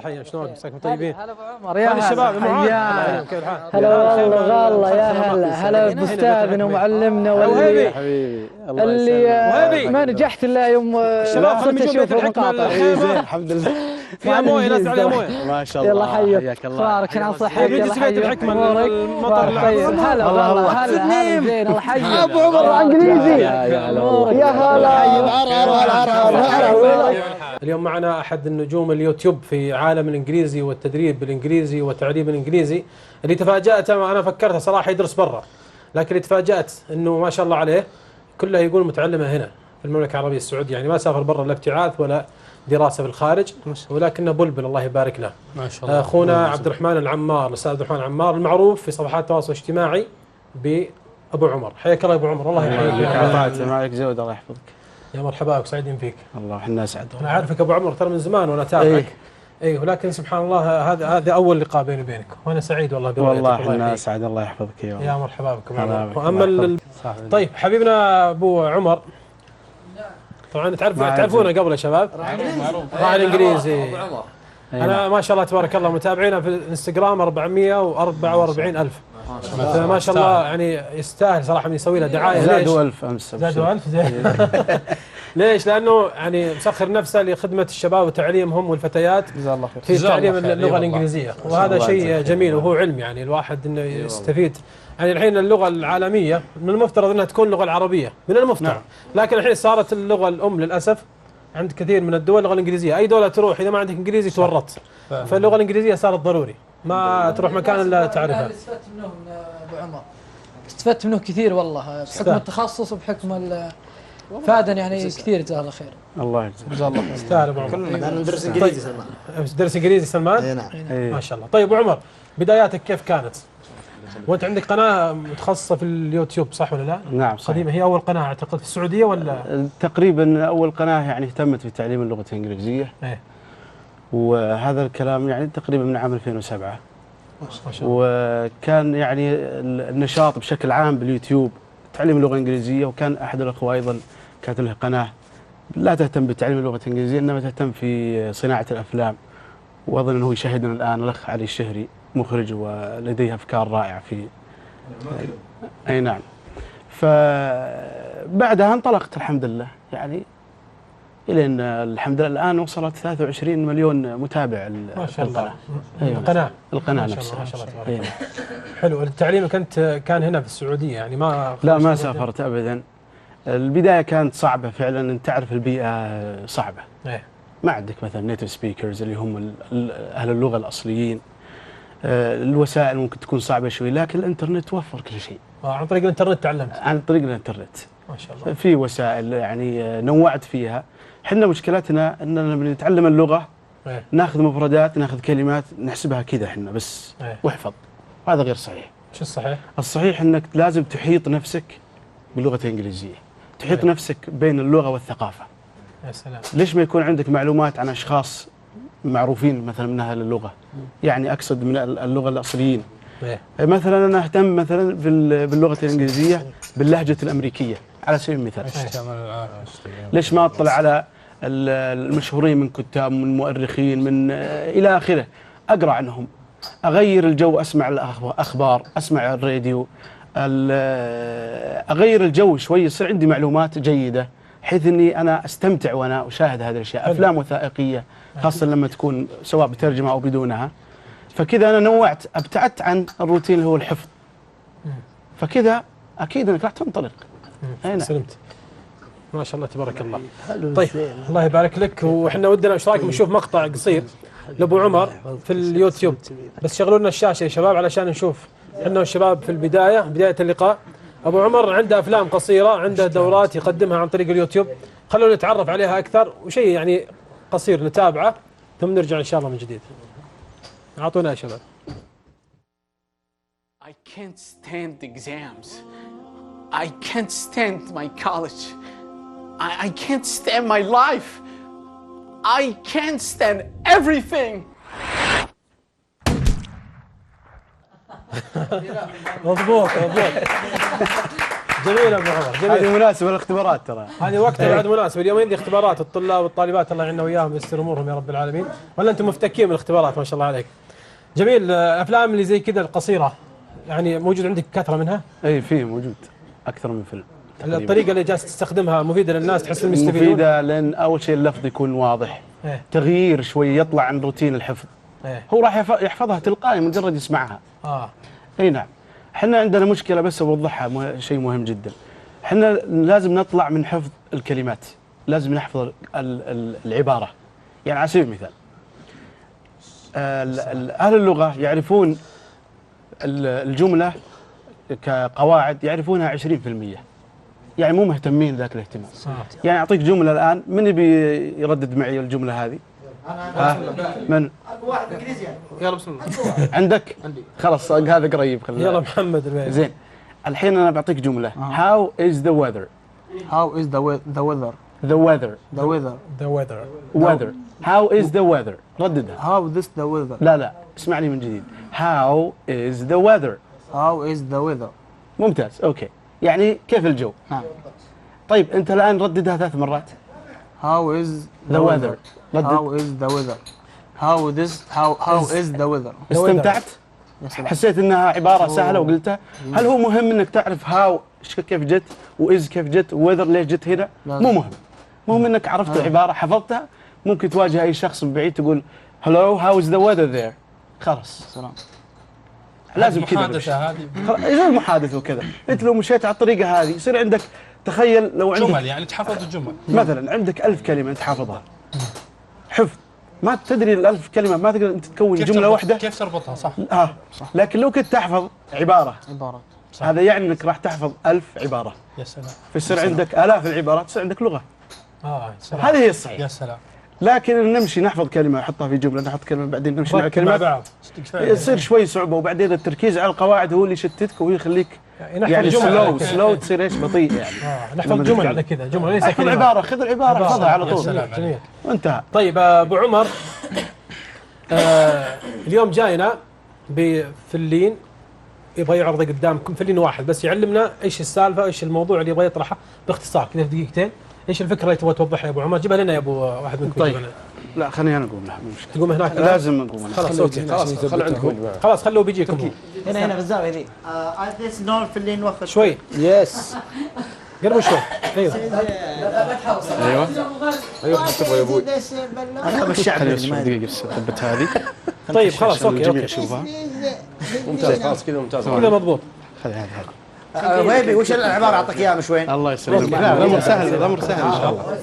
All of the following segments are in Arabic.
حيا شلونك مساكم طيبين؟ هلا ابو عمر يا هلا الشباب هلا كيف الحال؟ هلا والله يا هلا باستاذنا ومعلمنا واللي ما نجحت الا يوم الشباب خلينا نشوف بيت الحكمه الحمد لله فيها مويه نازل عليها مويه ما شاء الله. يلا حياك اخبارك عن صحتك يلا حياك بيت الحكمه المطر هلا والله هلا زين الله يحييك ابو عمر انجليزي يا هلا اليوم معنا احد النجوم اليوتيوب في عالم الانجليزي والتدريب بالانجليزي والتعليم الانجليزي اللي تفاجات. انا فكرت صراحه يدرس برا، لكن اللي تفاجات انه ما شاء الله عليه كله يقول متعلمه هنا في المملكه العربيه السعوديه، يعني ما سافر برا لا ابتعاث ولا دراسه في الخارج، ولكنه بلبل الله يبارك له. ما شاء الله. اخونا عبد الرحمن العمار، الاستاذ عبد الرحمن العمار المعروف في صفحات التواصل الاجتماعي بابو عمر. حياك الله يا ابو عمر، الله يحييك. ما عليك زود، الله يحفظك. يا مرحبا وسعيدين فيك. الله احنا اسعد. انا عارفك ابو عمر ترى من زمان وانا اتابعك. اي ولكن سبحان الله هذا اول لقاء بيني وبينك، وانا سعيد والله برؤيتك. والله احنا اسعد، الله يحفظك يا مرحبا بك ابو عمر. واما طيب حبيبنا ابو عمر، طبعا تعرفونه قبل يا شباب، راعي الانجليزي. انا ما شاء الله تبارك الله متابعينه في الانستغرام 444,000 ما شاء الله، يعني يستاهل صراحه من يسوي له دعايه. زادوا 1000 امس. زادوا 1000 زين. ليش؟ لانه يعني مسخر نفسه لخدمه الشباب وتعليمهم والفتيات جزاه الله خير في تعليم اللغه الانجليزيه، وهذا شيء جميل وهو علم، يعني الواحد انه يستفيد. يعني الحين اللغه العالميه من المفترض انها تكون اللغه العربيه، من المفترض، لكن الحين صارت اللغه الام للاسف عند كثير من الدول اللغه الانجليزيه. اي دوله تروح اذا ما عندك انجليزي تورطت، فاللغه الانجليزيه صارت ضروري، ما تروح مكان الا تعرفها. اللي استفدت منه ابو عمر، استفدت منه كثير والله، بحكم التخصص وبحكم فادني يعني كثير، جزاه الله خير. الله يجزاك. جزاه الله خير. يستاهل ابو عمر. انا ندرس انجليزي سلمان. درس انجليزي سلمان؟ اي نعم. ما شاء الله. طيب ابو عمر، بداياتك كيف كانت؟ وانت عندك قناه متخصصه في اليوتيوب صح ولا لا؟ نعم صحيح. قديمه، هي اول قناه اعتقد في السعوديه ولا؟ تقريبا اول قناه يعني اهتمت بتعليم اللغه الانجليزيه. ايه. وهذا الكلام يعني تقريبا من عام 2007. ما شاء الله. وكان يعني النشاط بشكل عام باليوتيوب تعليم اللغه الانجليزيه، وكان احد الاخوه ايضا كانت له قناه لا تهتم بتعليم اللغه الانجليزيه انما تهتم في صناعه الافلام، واظن انه يشاهدنا الان الاخ علي الشهري، مخرج ولديه افكار رائعه في اي نعم. فبعدها انطلقت الحمد لله، يعني الى ان الحمد لله الان وصلت 23 مليون متابع. ما شاء الله. أيوة. القناه ما شاء نفسها. الله ما شاء الله تبارك الله. حلو. التعليم كان هنا في السعوديه، يعني لا ما سافرت ابدا. البدايه كانت صعبه فعلا، ان تعرف البيئه صعبه. ايه. ما عندك مثلا نيتيف سبيكرز اللي هم اهل اللغه الاصليين. الوسائل ممكن تكون صعبه شوي، لكن الانترنت وفر كل شيء. عن طريق الانترنت تعلمت؟ عن طريق الانترنت. ما شاء الله. في وسائل يعني نوعت فيها. احنا مشكلتنا اننا لما نتعلم اللغه ايه. ناخذ مفردات، ناخذ كلمات نحسبها كذا احنا بس. ايه. واحفظ. وهذا غير صحيح. شو الصحيح؟ الصحيح انك لازم تحيط نفسك باللغه الانجليزيه، تحيط ايه. نفسك بين اللغه والثقافه. يا سلام. ليش ما يكون عندك معلومات عن اشخاص معروفين مثلا من اهل اللغه؟ يعني اقصد من اللغه الاصليين. ايه. مثلا انا اهتم مثلا باللغه الانجليزيه باللهجه الامريكيه على سبيل المثال. ليش ما اطلع على المشهورين من كتاب، من مؤرخين، من الى اخره، اقرا عنهم، اغير الجو، اسمع الاخبار، اسمع الراديو، اغير الجو شوي، يصير عندي معلومات جيده، حيث اني انا استمتع وانا اشاهد هذه الاشياء. افلام وثائقيه خاصه لما تكون سواء بترجمه او بدونها. فكذا انا نوعت، ابتعدت عن الروتين اللي هو الحفظ. فكذا اكيد انك راح تنطلق. سلمت. ما شاء الله تبارك الله. طيب الله يبارك لك. واحنا ودنا ايش رايكم نشوف مقطع قصير لابو عمر في اليوتيوب، بس شغلوا لنا الشاشه يا شباب علشان نشوف احنا والشباب في بدايه اللقاء. ابو عمر عنده افلام قصيره، عنده دورات يقدمها عن طريق اليوتيوب، خلونا نتعرف عليها اكثر، وشيء يعني قصير نتابعه ثم نرجع ان شاء الله من جديد. اعطونا يا شباب. I can't stand exams. I can't stand my college. I can't stand my life. I can't stand everything. مضبوط. جميل ابو عمر جميل. هذه مناسبة للاختبارات ترى. هذه وقتها بعد مناسب، اليوم عندي اختبارات الطلاب والطالبات الله يعيننا وياهم ويستر امورهم يا رب العالمين، ولا انتم مفتكين من الاختبارات ما شاء الله عليك. جميل. الافلام اللي زي كذا القصيره يعني موجود عندك كثره منها؟ اي في موجود اكثر من فيلم. الطريقه اللي جالس تستخدمها مفيده للناس تحس انهم يستفيدون؟ مفيدة لان اول شيء اللفظ يكون واضح. إيه. تغيير شوي يطلع عن روتين الحفظ. إيه. هو راح يحفظها تلقائي مجرد يسمعها. اي نعم. احنا عندنا مشكله بس اوضحها، شيء مهم جدا. احنا لازم نطلع من حفظ الكلمات، لازم نحفظ العباره. يعني على سبيل المثال اهل اللغه يعرفون الجمله كقواعد يعرفونها 20%، يعني مو مهتمين ذاك الاهتمام. يعني اعطيك جمله الان، من يبي يردد معي الجمله هذه؟ من؟ واحد انجليزي يعني. يلا بسم الله. عندك؟ عندي. خلاص هذا قريب خلينا. يلا محمد البيت. زين. الحين انا بعطيك جمله. How is the weather? How is the weather? The weather. The weather. The weather. Weather. How is the weather? رددها. How this the weather? لا اسمعني من جديد. How is the weather? How is the weather? ممتاز. اوكي. يعني كيف الجو؟ نعم. طيب انت الان رددها 3 مرات. How is The weather. ردد. How is the weather? How is the weather? استمتعت؟ يا سلام. حسيت انها عباره سهله وقلتها؟ هل هو مهم انك تعرف هاو كيف جت واز كيف جت وويذر ليش جت هنا؟ مو مهم. مهم انك عرفت العباره حفظتها. ممكن تواجه اي شخص من بعيد تقول هلو هاو از ذا ويذر ذير. خلاص. سلام. لازم كذا. محادثه هذه. غير محادثه وكذا. انت لو مشيت على الطريقه هذه يصير عندك، تخيل لو عندك جمل يعني تحفظ الجمل. مثلا عندك 1000 كلمه انت حافظها. حفظ. ما تدري ال1000 كلمه ما تقدر انت تكون جمله واحده. كيف تربطها صح؟ صح. لكن لو كنت تحفظ عباره هذا يعني انك راح تحفظ 1000 عباره. يا سلام. فيصير عندك آلاف العبارات، تصير عندك لغه. سلام. هذه هي الصحيح. يا سلام. لكن نمشي نحفظ كلمه نحطها في جمله، نحط كلمه بعدين نمشي مع مع كلمات، بعض يصير شوي صعوبه. وبعدين التركيز على القواعد هو اللي يشتتك ويخليك يعني سلو تصير ايش بطيء يعني. نحفظ جمل على كذا، جمل ليس خذ العباره، خذ العباره احفظها على طول. جميل. وانتهى. طيب ابو عمر، اليوم جاينا بفلين يبغى يعرضه قدامكم، فلين واحد بس يعلمنا ايش السالفه، ايش الموضوع اللي يبغى يطرحه باختصار كذا في دقيقتين. ايش الفكره اللي تبغى توضحها يا ابو عمر؟ جيبها لنا يا ابو واحد منكم. طيب لا خليني انا اقوم. لا مو مشكله. تقوم هناك لازم اقوم انا. خلاص اوكي خلاص خلوا عندكم. خلاص خلوه بيجيكم هو. هنا في الزاويه ذي. ادرس نور في اللي نوخر شوي. يس. قربوا شوي. ايوه تبغى يا ابوي. انا بالشعب دقيقه بس ثبت هذه. طيب خلاص اوكي الجميع اوكي يشوفها. ممتاز خلاص كذا ممتاز. كذا مضبوط. خذ هذه. ويبي وش العباره اعطيك اياها مشوين؟ الله يسلمك. لا الامر سهل، الامر سهل ان شاء الله.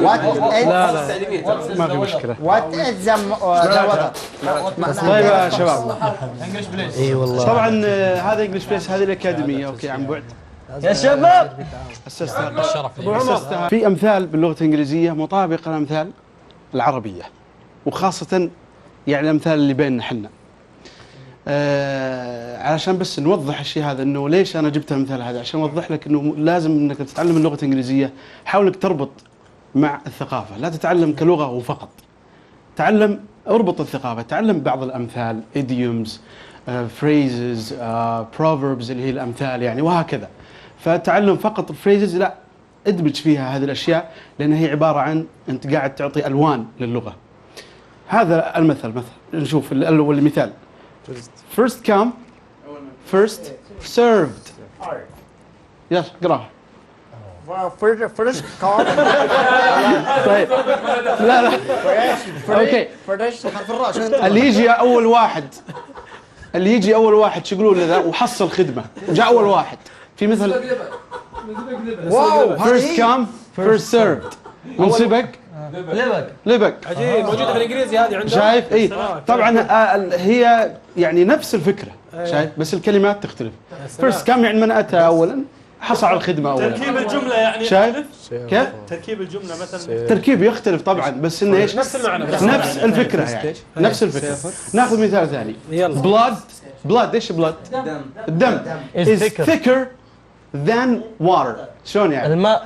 لا ما في مشكله. وات ازم طيب يا شباب، اي والله طبعا هذا انجلش بليس، هذه الاكاديميه اوكي عن بعد. يا شباب اسستها الشرف ابو عمر. في امثال باللغه الانجليزيه مطابقه لامثال العربيه، وخاصه يعني الامثال اللي بيننا احنا. علشان بس نوضح الشيء هذا، انه ليش انا جبت المثال هذا، عشان اوضح لك انه لازم انك تتعلم اللغه الانجليزيه، حاول انك تربط مع الثقافه، لا تتعلم كلغه وفقط. تعلم، اربط الثقافه، تعلم بعض الامثال، idioms، phrases، proverbs اللي هي الامثال يعني، وهكذا. فتعلم فقط phrases لا، ادمج فيها هذه الاشياء، لان هي عباره عن انت قاعد تعطي الوان للغه. هذا المثل، مثلا نشوف الاول مثال. First come, first served. يلا قراها. فريش كار طيب لا اوكي. فريش حرف الراء. اللي يجي اول واحد، اللي يجي اول واحد شو يقولوا له وحصل خدمه وجاء اول واحد. في مثل واو first come first served. من سبق لبق. عجيب، موجوده في الانجليزي هذه عندهم. شايف؟ اي طبعا هي يعني نفس الفكره، شايف؟ بس الكلمات تختلف. first come يعني من اتى اولا، حصل على الخدمه اولا. تركيب الجمله يعني شايف؟ كيف؟ تركيب الجمله مثلا تركيب يختلف طبعا، بس انه ايش؟ نفس المعنى. نفس الفكره يعني، نفس الفكره. ناخذ مثال ثاني. يلا. blood ايش blood؟ الدم is thicker than water. شلون يعني؟ الماء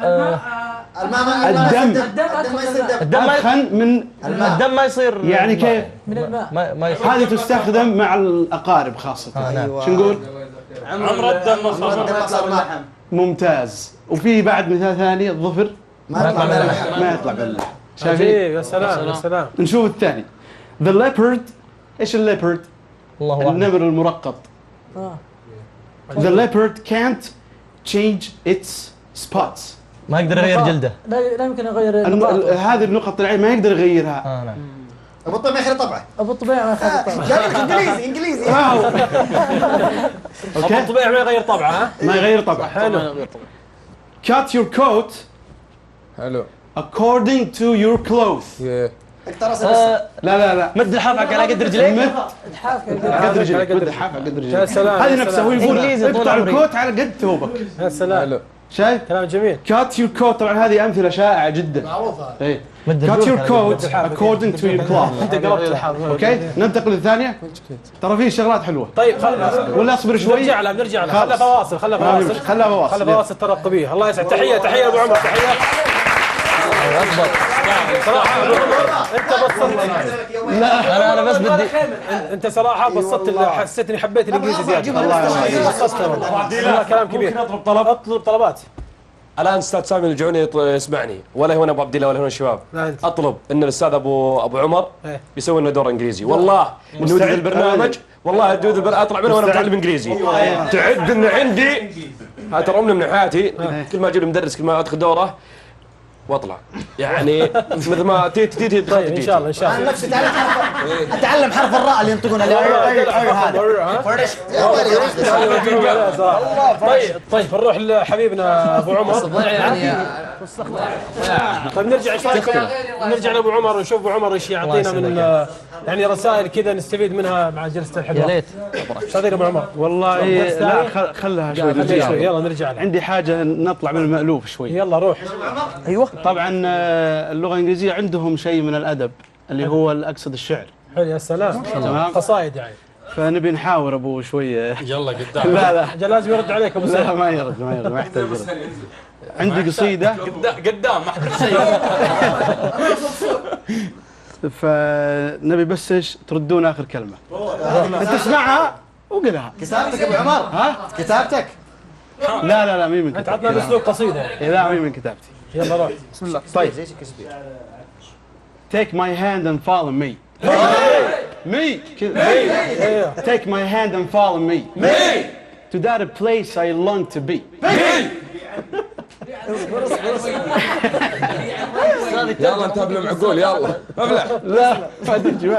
الدم أدخن من الدم ما يصير يعني كيف؟ من الماء ما يصير. هذه تستخدم مع الأقارب خاصة. شو نقول؟ عمر الدم صار ممتاز. وفي بعد مثال ثاني الظفر ما يطلع من اللحم. ما يطلع باللحم. شايفين؟ عجيب، يا سلام يا سلام. نشوف الثاني. The leopard. ايش الليبرد؟ الله أعلم. النمر المرقط. The leopard can't change its spots. ما يقدر يغير جلده. لا يمكن يغير النبات. هذه النقط العين ما يقدر يغيرها. نعم. ابو الطبع ما يخلي طبعه. ابو الطبيعه ما يخالف طبعا. جايك انجليزي انجليزي. ابو الطبيعي ما يغير طبعه ها؟ ما يغير طبعه. حلو. Cut your coat حلو. according to your clothes. اقطع راسه بس. لا مد الحافك على قد رجليك. مد الحافه قد رجلك. على قد مد الحافة على قد يا رجلك. سلام. هذه يا نفسها سلام. هو يقول إنجليزي طول اقطع عمري. الكوت على قد ثوبك. يا سلام. حلو. شايف؟ كلام جميل. Cut your coat. طبعا هذه أمثلة شائعة جدا. معروفه. إيه. مد Cut الروح your هذا. coat according to your cloth. انت قربت. اوكي ننتقل للثانية. ترى فيه شغلات حلوة. طيب خلاص. ولا اصبر شوي. نرجع لها بنرجع لها. خلها خلاص. فواصل خلها فواصل. خلها فواصل. خلها فواصل ترقبيه. الله يسعد. تحيه تحيه ابو عمر تحيه. صراحه ابو عمر انت بسطت. انا بس بدي انت صراحه بسطت حسيتني حبيت الانجليزي زياده. الله بسطت والله كلام كبير. ممكن اطلب طلب؟ اطلب طلبات. الان استاذ سامي الجوني يسمعني ولا هو انا ابو عبد الله ولا هو الشباب. لا أنت. اطلب ان الاستاذ ابو عمر إيه. بيسوي لنا دور انجليزي والله نود البرنامج والله دود اطلع منه وانا بتعلم انجليزي. تعد ان عندي ترى امني من حياتي كل ما اجيب مدرس كل ما ادخل دوره واطلع يعني مثل ما تي طيب ان شاء الله ان شاء انا الله. نفسي اتعلم حرف الراء اللي ينطقون عليه. هذا فرش. طيب نروح لحبيبنا ابو عمر. يعني طيب نرجع ايش رايكم؟ نرجع لابو عمر ونشوف ابو عمر ايش يعطينا من يعني رسائل كذا نستفيد منها مع جلسه الحوار. يا ليت. ايش تعطينا ابو عمر؟ والله لا خلها شوي. خليها شوي يلا نرجع لها. عندي حاجة نطلع من المألوف شوي. يلا روح. ايوه. طبعا اللغة الإنجليزية عندهم شيء من الأدب اللي هو أقصد الشعر. حلو يا سلام. تمام. قصايد يعني. فنبي نحاور أبو شوية. يلا قدام لا أجل لازم يرد عليك ابو لا سعد. ما يرد ما يحتاج يرد. عندي قصيدة قدام ما حد شيء. فنبي بس ايش تردون آخر كلمة. أنت تسمعها وقلها. كتابتك ابو عمر. ها؟ كتابتك. لا مين من انت عطنا كتابتي. باسلوب قصيده يعني. لا مين من كتابتي. يلا روح. بسم الله. طيب. Take my hand and follow me. Me. Take my hand and follow me. To that place I long to be. يلا انت ابن معقول يلا ابلع. لا ما تجي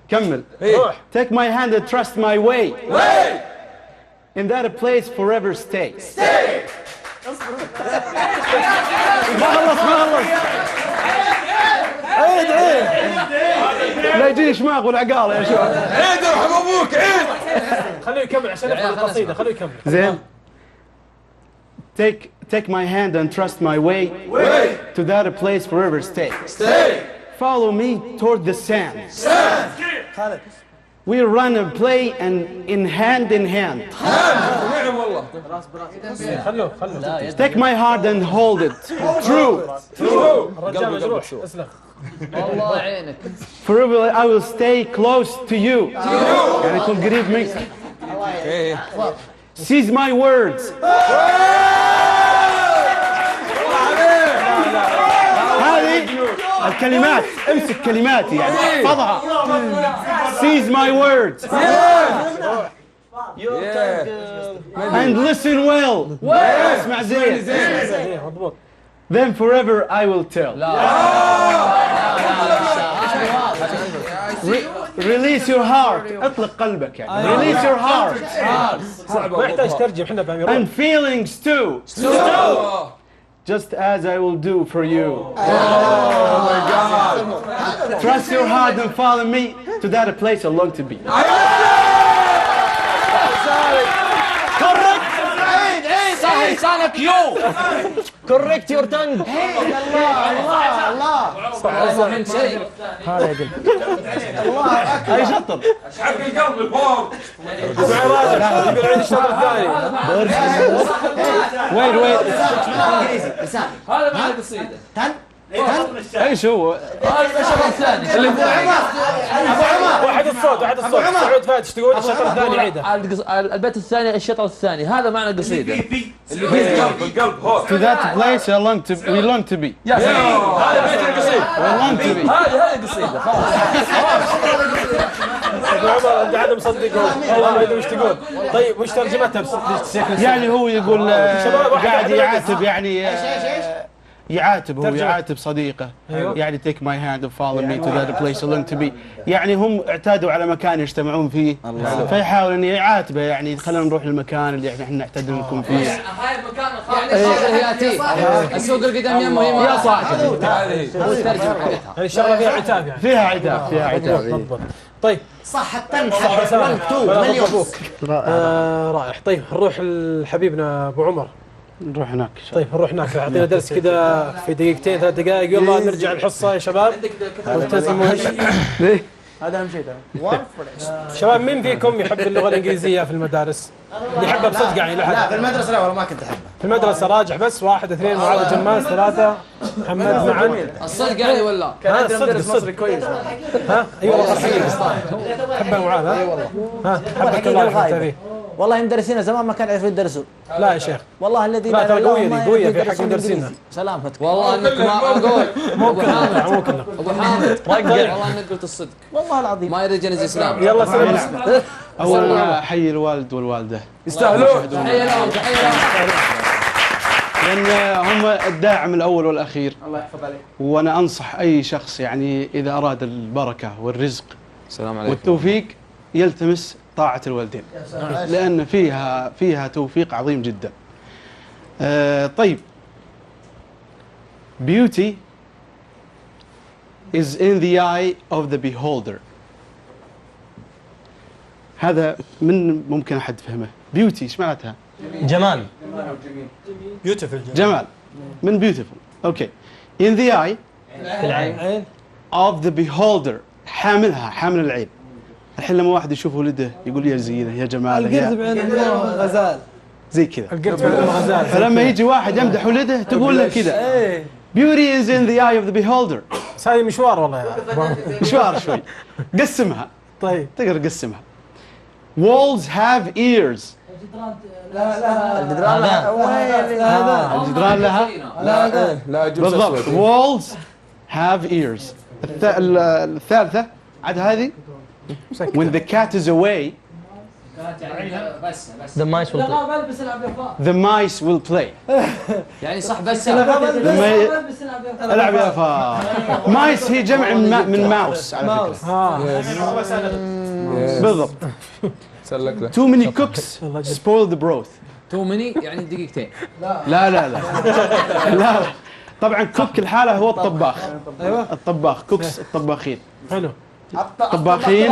كمل. روح. Take my hand and trust my way. In that place forever stay. ما خلص عيد لا يجيني شماغ والعقال يا شباب. عيد ارحم ابوك عيد. خليه يكمل عشان يفهم القصيده. خليه يكمل. زين. Take my hand and trust my way. To that place forever stay. Follow me toward the sand. We run and play and in hand. نعم والله. خلوه. Take my heart and hold it true. الرجال مجروح. اسلم. الله يعينك. Forever I will stay close to you. يعني يكون قريب منك. Seize my words. هذه الكلمات امسك كلماتي يعني احفظها. Seize my words. And listen well. اسمع زين. مضبوط. Then forever I will tell. Release your heart. اطلق قلبك يعني. Release your heart. ما يحتاج ترجم احنا فاهمين. And feelings too. Just as I will do for you. Trust your heart and follow me to that place I long to be. لسانك يو. كوريكت يور تانج. الله من شيء. اي شطر. حق القلب الفوق. يقول عيد الشطر الثاني. وين انجليزي لسان. هذا معنى القصيده. ايش هو؟ هذا الشطر الثاني. ابو عمر. واحد الصفر الصوت عد الصوت. سعود فهد ايش تقول؟ الشطر الثاني عيده. البيت الثاني الشطر الثاني، هذا معنى قصيده. بالقلب هو. To that place we long to be. هذا بيت القصيد. We long to be. هذه قصيده ابو عمر انت عاد مصدق والله ما ادري وش تقول. طيب وش ترجمتها يعني هو يقول قاعد يعاتب يعني يعاتب صديقه يعني take my hand and follow me to that place I long to be. يعني هم اعتادوا على مكان يجتمعون فيه فيحاول انه يعاتبه يعني خلينا نروح للمكان اللي احنا نعتاد نكون فيه. هاي المكان الخاص السوق القدام يمه يا صاحبي. هو الترجمه حقتها. يعني الشغله فيها عتاب يعني. فيها عتاب. طيب صح التنحى 1 2 مليون. رائع. طيب نروح لحبيبنا ابو عمر. نروح هناك. طيب نروح هناك اعطينا درس كذا في دقيقتين 3 دقائق يلا نرجع الحصه يا شباب. والتزموا. ليه؟ هذا اهم شيء شباب مين فيكم يحب اللغه الانجليزيه في المدارس؟ اللي يحبها بصدق يعني لا في المدرسه لا والله ما كنت احبها. في المدرسه راجح بس 1 2 معاذ جماس 3 محمد معا. الصدق يعني ولا؟ كان عندنا الصدق مدرس مصري كويس. ها اي والله حبها معاذ. ها والله حبك الله يحفظك فيه. والله مدرسينا زمان ما كانوا يعرفون يدرسوا. لا يا شيخ والله الذي لا ترى قويه في حق مدرسينا. سلامتك. والله انك ما اقول مو كلنا مو كلنا. ابو حامد رجع والله انك قلت الصدق والله العظيم ما يريد جنز اسلام. يلا سلام. أولا حي الوالد والوالدة يستاهلون. تحيه لهم لأن هم الداعم الأول والأخير. الله يحفظ عليك. وأنا أنصح أي شخص يعني إذا أراد البركة والرزق السلام عليكم والتوفيق يلتمس طاعة الوالدين لأن فيها توفيق عظيم جدا. طيب beauty is in the eye of the beholder. هذا من ممكن أحد فهمه. beauty إيش معناتها؟ جمال. جمال من beautiful. okay in the eye العين of the beholder حامل العين. الحين لما واحد يشوف ولده يقول يا زينه يا جماله يا غزال زي كذا. القرد بعين الغزال. فلما يجي واحد يمدح ولده تقول له كذا beauty is in the eye of the beholder. هذه مشوار والله يا مشوار شوي. قسمها. طيب تقدر تقسمها. walls have ears. الجدران الجدران لها لا بالضبط. walls have ears. الثالثة عاد هذه when the cat is away The mice will play. the mice will play. يعني صح بس لما العب يا فا مايس هي جمع من ماوس على فكرة. بالضبط. too many cooks spoil the broth. تو مني يعني دقيقتين. لا طبعا كوك الحالة هو الطباخ. الطباخ كوكس الطباخين. حلو. طباخين.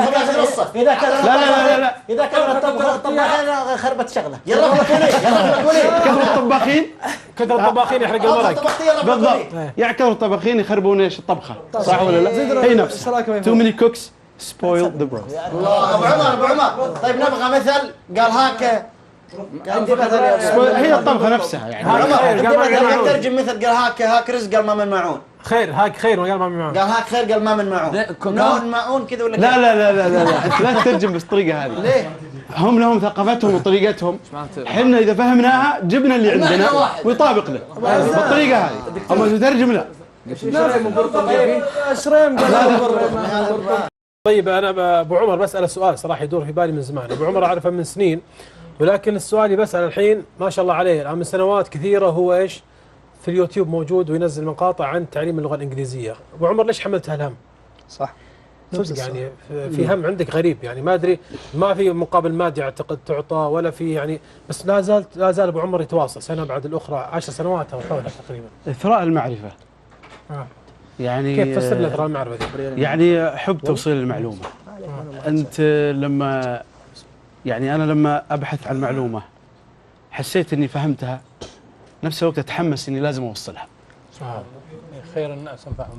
اذا كان لا اذا كان الطباخين خربت شغله يلا غلطوني كثر الطباخين كثر الطباخين يحرق المرق. بالضبط. يعني كثر الطباخين يخربون ايش الطبخه صح ولا لا؟ هي نفسها too many cooks spoil the broth. الله ابو عمر طيب نبغى مثل قال هاك عندي مثل هي الطبخه نفسها يعني. عمر ترجم مثل قال هاك رزق قال ما من معون. خير هاك خير وقال ما من معون. قال هاك خير قال ما من معون. نون معون كذا ولا لا انت لا تترجم بالطريقه هذه. ليه؟ هم لهم ثقافتهم وطريقتهم. احنا اذا فهمناها جبنا اللي عندنا ويطابق له بالطريقه هذه. اما تترجم لا. طيب انا ابو عمر بسأل سؤال صراحه يدور في بالي من زمان. ابو عمر اعرفه من سنين ولكن السؤال اللي بسأل الحين ما شاء الله عليه الان من سنوات كثيره هو ايش؟ في اليوتيوب موجود وينزل مقاطع عن تعليم اللغه الانجليزيه. ابو عمر ليش حملت هالهم؟ صح. صدق يعني في هم عندك غريب يعني ما ادري ما في مقابل مادي اعتقد تعطى ولا في يعني بس لا زال ابو عمر يتواصل سنه بعد الاخرى 10 سنوات او حولها تقريبا. اثراء المعرفه. يعني كيف فسر لي اثراء المعرفه دي؟ يعني حب توصيل المعلومه. انت لما يعني انا لما ابحث عن معلومه حسيت اني فهمتها نفس الوقت اتحمس اني لازم اوصلها. خير الناس انفعهم.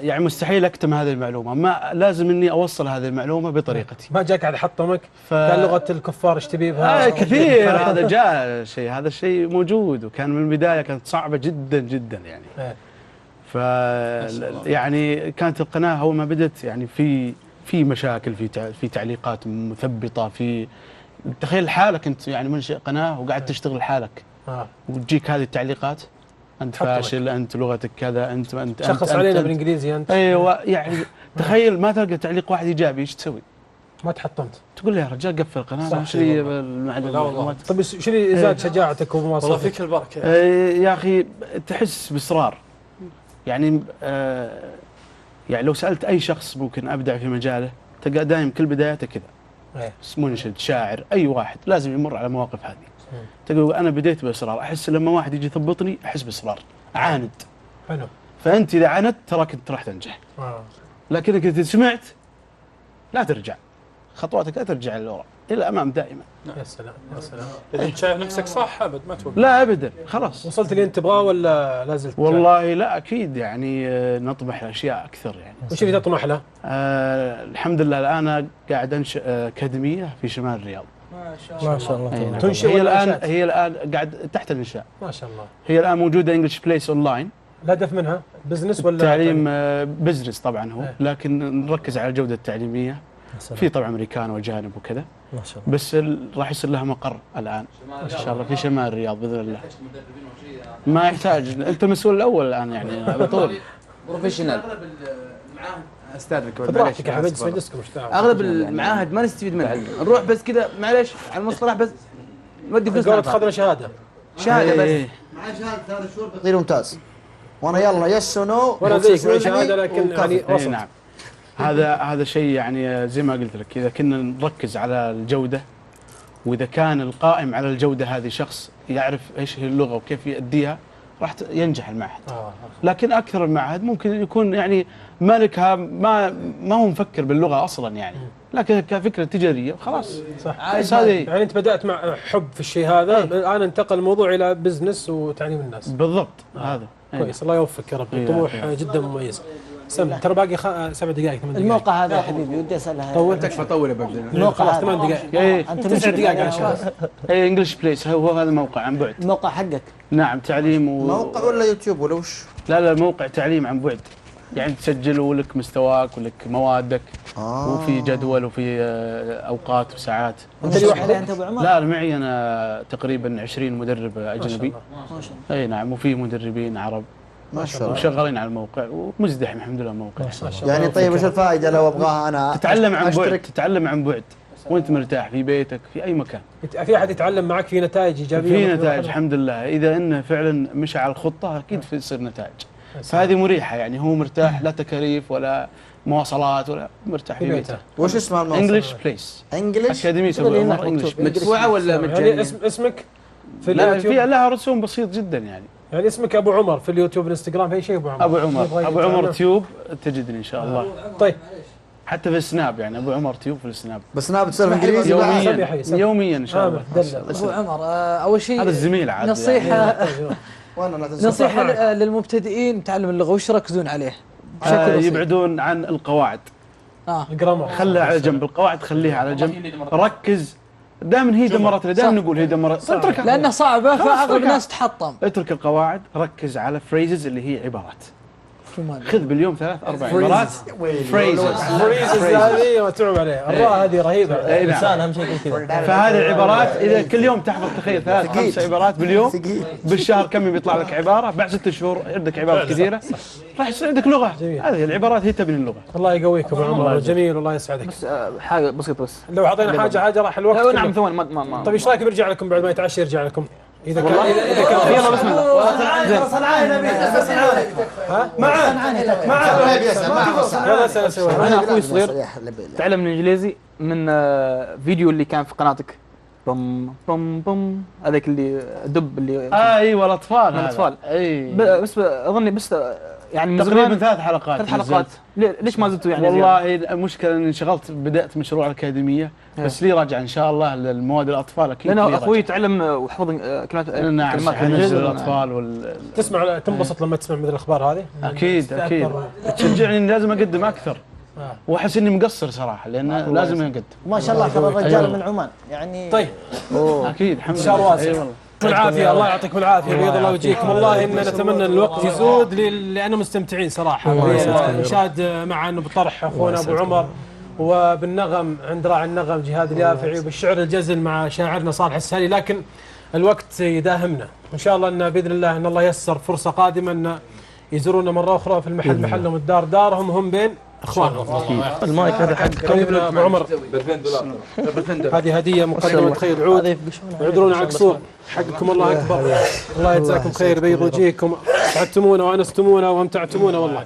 يعني مستحيل اكتم هذه المعلومه، ما لازم اني اوصل هذه المعلومه بطريقتي. ما جاك على حطمك؟ قال لغه الكفار ايش تبي بها؟ كثير هذا جاء شيء، هذا الشيء موجود وكان من البدايه كانت صعبه جدا جدا يعني. ف يعني كانت القناه اول ما بدت يعني في في مشاكل، في تعليقات مثبطه، في تخيل حالك انت يعني منشئ قناه وقاعد تشتغل حالك وتجيك هذه التعليقات، انت فاشل، انت لغتك كذا، انت شخص علينا بالانجليزي انت. ايوه يعني تخيل ما تلقى تعليق واحد ايجابي، ايش تسوي؟ ما تحطمت، تقول له يا رجال قفل القناه، وش لي بالمعلومات. طيب شو اللي زاد شجاعتك ومواصلتك؟ والله فيك البركه. يا اخي تحس باصرار يعني. يعني لو سالت اي شخص ممكن ابدع في مجاله تلقى دائما كل بدايته كذا، منشد، شاعر، اي واحد لازم يمر على مواقف هذه. تقول انا بديت باصرار، احس لما واحد يجي يثبطني احس باصرار، اعاند. حلو. فانت اذا عاندت تراك انت راح تنجح. لكنك اذا سمعت لا ترجع، خطواتك لا ترجع للوراء، الى الامام دائما. يا سلام يا سلام. اذا انت شايف نفسك صح ابد ما توقف. لا ابدا، خلاص. وصلت اللي انت تبغاه ولا لازلت؟ والله لا اكيد يعني نطمح لاشياء اكثر يعني. وش اللي تطمح له؟ الحمد لله الان قاعد انشئ اكاديميه في شمال الرياض. ما شاء الله. تنشئ هي الان قاعد تحت الانشاء. ما شاء الله. هي الان موجوده انجلش بليس اونلاين. الهدف منها بزنس ولا تعليم؟ بزنس طبعا هو، لكن نركز على الجوده التعليميه. في طبعا امريكان واجانب وكذا، ما شاء الله. بس راح يصير لها مقر الان ان شاء الله في شمال الرياض باذن الله. ما يحتاج، انت المسؤول الاول الان يعني على طول. بروفيشنال. استاذنك براحتك يا حبيبي، سويدسكم مش دعوه. اغلب المعاهد ما نستفيد منها، نروح بس كذا معليش على المصطلح بس نودي فلوس. قالت خذنا شهاده بس. معي شهاده 3 شهور بيصير ممتاز. وانا يلا يس ونو. وانا زيك معي شهاده لكن يعني وسط. نعم. هذا شيء يعني زي ما قلت لك، اذا كنا نركز على الجوده، واذا كان القائم على الجوده هذه شخص يعرف ايش هي اللغه وكيف يؤديها راح ينجح المعهد. لكن اكثر المعاهد ممكن يكون يعني مالكها ما هو مفكر باللغه اصلا يعني، لكن كفكره تجاريه خلاص. صح. يعني انت بدات مع حب في الشيء هذا، الان انتقل الموضوع الى بزنس وتعليم الناس. بالضبط. هذا كويس. الله يوفقك يا رب. طموح جدا مميز. سم ترى باقي 7 دقائق 8 دقائق. الموقع هذا يا حبيبي ودي اسالها. طولتك فطول يا ببدأ. الموقع 8 دقائق. انت 9 دقائق عشان. اي انجلش بليس هو هذا الموقع عن بعد. الموقع حقك؟ نعم تعليم موقع ولا يوتيوب ولا وش؟ لا موقع تعليم عن بعد، يعني تسجل ولك مستواك ولك موادك وفي جدول وفي اوقات وساعات. انت لوحدك انت ابو عمر؟ لا معي انا تقريبا 20 مدرب اجنبي. ما شاء الله. اي نعم، وفي مدربين عرب ما شاء الله وشغالين على الموقع ومزدحم الحمد لله الموقع. يعني طيب ايش الفائده لو ابغاها انا؟ تتعلم عن بعد وانت مرتاح في بيتك في اي مكان. في احد يتعلم معك في نتائج ايجابيه؟ في نتائج الحمد لله، اذا انه فعلا مشى على الخطه اكيد يصير نتائج. فهذه مريحه يعني، هو مرتاح، لا تكاليف ولا مواصلات ولا مرتاح في بيته. وش اسمها الموقع؟ انجلش بليس. انجلش اكاديميه ابو عمر انجلش. مدفوعه ولا مجانيه؟ يعني اسمك في اليوتيوب؟ لا لها رسوم بسيط جدا يعني اسمك ابو عمر في اليوتيوب والانستغرام في اي شيء؟ ابو عمر تيوب تجدني ان شاء الله. طيب حتى في السناب يعني ابو عمر تيوب في السناب. بس سناب تصير انجليزي يوميا ان شاء الله. ابو عمر اول شيء هذا الزميل عاد نصيحه يعني. نصيحه للمبتدئين تعلم اللغه وش يركزون عليه؟ يبعدون عن القواعد. الجرامر خلها على جنب، القواعد خليها على جنب، ركز. دائما هي دمرت لنا، دائما نقول هي دمرت، اتركها لانها صعبه فاغلب الناس تحطم. اترك القواعد، ركز على فريزز اللي هي عبارات. خذ باليوم 3-4 عبارات. فريزز هذه متعوب عليها، الراء هذه رهيبه. الانسان اهم شيء كذا. فهذه العبارات اذا كل يوم تحفظ تخيل 3-5 عبارات باليوم، بالشهر كم بيطلع لك عباره، بعد 6 شهور عندك عبارات كثيره، راح يصير عندك لغه. هذه العبارات هي تبني اللغه. الله يقويك ابو عمر، جميل والله يسعدك. بس حاجه بسيطه بس. لو اعطينا حاجه راح الوقت. نعم ثواني ما طيب ايش رايك بيرجع لكم بعد ما يتعشى يرجع لكم؟ اذا كان يلا بسم الله. انا اخوي صغير تعلم الانجليزي من فيديو اللي كان في قناتك. بوم بوم بوم هذاك اللي دب اللي ايوه الاطفال بس اظني بس يعني تقريبا 3 حلقات. 3 حلقات. ليش ما زلتوا يعني؟ والله المشكله اني انشغلت، بدات مشروع الاكاديميه بس لي راجع ان شاء الله للمواد الاطفال اكيد. لأن اخوي تعلم وحفظ كلمات انجليزي للاطفال تسمع تنبسط لما تسمع مثل الاخبار هذه؟ اكيد تشجعني اني لازم اقدم اكثر، واحس اني مقصر صراحه لان لازم اقدم. ما شاء الله ترى الرجال من عمان يعني. طيب اكيد الحمد لله. واسع بالعافيه. الله يعطيكم العافيه، بيض الله وجهكم. والله ان نتمنى الوقت يزود لانه مستمتعين صراحه. نشاد معنا بطرح اخونا ابو عمر وبالنغم عند راعي النغم جهاد اليافعي، وبالشعر الجزل مع شاعرنا صالح السهلي، لكن الوقت يداهمنا. إن شاء الله أن بإذن الله أن الله ييسر فرصة قادمة أن يزورونا مرة أخرى في المحل محلهم، الدار دارهم، هم بين إخوانهم. المايك هذا حق طيبنا أبو عمر، هذه هدية مقدمة خير عود، اعذرونا على القصور، حقكم الله أكبر. الله يجزاكم خير، بيض وجيهكم، سعدتمونا وأنستمونا وامتعتمونا والله.